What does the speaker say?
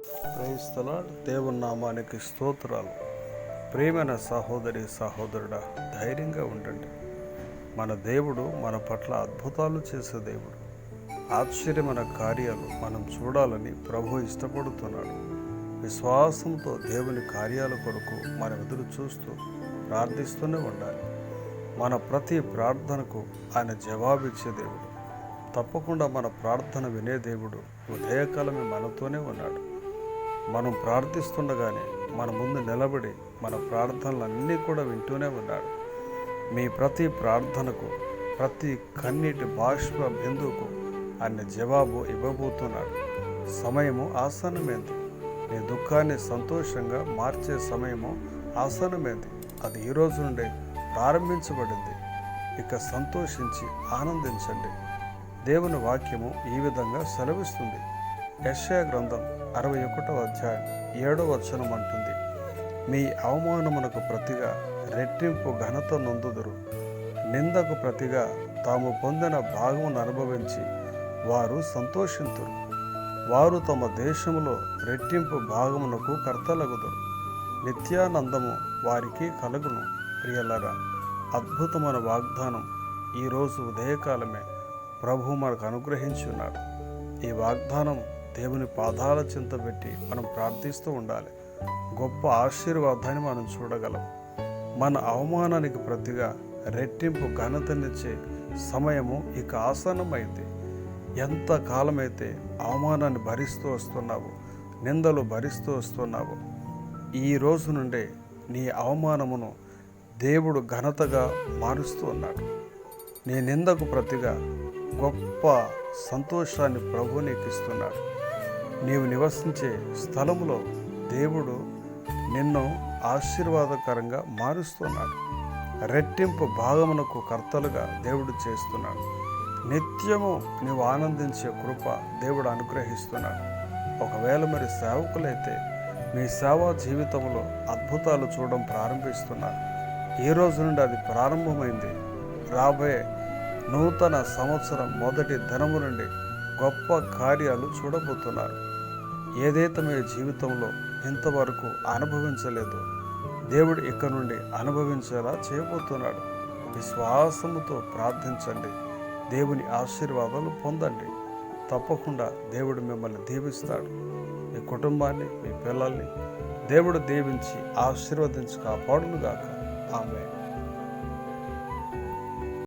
Praise the lord. దేవుని నామానికి స్తోత్రాలు. ప్రియమైన సహోదరి సహోదరుడా, ధైర్యంగా ఉండండి. మన దేవుడు మన పట్ల అద్భుతాలు చేసే దేవుడు. ఆశ్చర్యమైన కార్యాలు మనం చూడాలని ప్రభు ఇష్టపడుతున్నాడు. విశ్వాసంతో దేవుని కార్యాల కొరకు మనం ఎదురు చూస్తూ ప్రార్థిస్తూనే ఉండాలి. మన ప్రతి ప్రార్థనకు ఆయన జవాబిచ్చే దేవుడు. తప్పకుండా మన ప్రార్థన వినే దేవుడు ఉదయకాలమే మనతోనే ఉన్నాడు. మనం ప్రార్థిస్తుండగానే మన ముందు నిలబడి మన ప్రార్థనలన్నీ కూడా వింటూనే ఉన్నాడు. మీ ప్రతి ప్రార్థనకు, ప్రతి కన్నీటి బాష్ప బిందువుకు ఆయన జవాబు ఇవ్వబోతున్నాడు. సమయము ఆసన్నమైంది. నీ దుఃఖాన్ని సంతోషంగా మార్చే సమయము ఆసన్నమైంది. అది ఈ రోజు నుండే ప్రారంభించబడింది. ఇక సంతోషించి ఆనందించండి. దేవుని వాక్యము ఈ విధంగా సెలవిస్తుంది. యెషయా గ్రంథం 61వ అధ్యాయం 7వ వచనం అంటుంది, మీ అవమానమునకు ప్రతిగా రెట్టింపు ఘనత నొందుదురు. నిందకు ప్రతిగా తాము పొందిన భాగమును అనుభవించి వారు సంతోషింతురు. వారు తమ దేశములో రెట్టింపు భాగమునకు కర్తలగుదురు. నిత్యానందము వారికి కలుగును. ప్రియలరా, అద్భుతమైన వాగ్దానం ఈరోజు ఉదయకాలమే ప్రభు మనకు అనుగ్రహించి ఉన్నాడు. ఈ వాగ్దానం దేవుని పాదాల చింత పెట్టి మనం ప్రార్థిస్తూ ఉండాలి. గొప్ప ఆశీర్వాదాన్ని మనం చూడగలం. మన అవమానానికి ప్రతిగా రెట్టింపు ఘనతనిచ్చే సమయము ఇక ఆసన్నమైంది. ఎంత కాలమైతే అవమానాన్ని భరిస్తూ వస్తున్నావు, నిందలు భరిస్తూ వస్తున్నావు, ఈ రోజు నుండే నీ అవమానమును దేవుడు ఘనతగా మారుస్తూ ఉన్నాడు. నీ నిందకు ప్రతిగా గొప్ప సంతోషాన్ని ప్రభు నీకు ఇస్తున్నాడు. నీవు నివసించే స్థలములో దేవుడు నిన్ను ఆశీర్వాదకరంగా మారుస్తున్నాడు. రెట్టింపు భాగమునకు కర్తలుగా దేవుడు చేస్తున్నాడు. నిత్యము నీవు ఆనందించే కృప దేవుడు అనుగ్రహిస్తున్నాడు. ఒకవేళ మరి సేవకులైతే మీ సేవా జీవితంలో అద్భుతాలు చూడడం ప్రారంభిస్తున్నారు. ఈ రోజు నుండి అది ప్రారంభమైంది. రాబోయే నూతన సంవత్సరం మొదటి దినము నుండి గొప్ప కార్యాలు చూడబోతున్నారు. ఏదైతే మీ జీవితంలో ఇంతవరకు అనుభవించలేదు, దేవుడు ఇక్కడ నుండి అనుభవించేలా చేయబోతున్నాడు. విశ్వాసముతో ప్రార్థించండి. దేవుని ఆశీర్వాదాలు పొందండి. తప్పకుండా దేవుడు మిమ్మల్ని దీవిస్తాడు. మీ కుటుంబాన్ని, మీ పిల్లల్ని దేవుడు దీవించి ఆశీర్వదించి కాపాడునుగాక. ఆమేన్.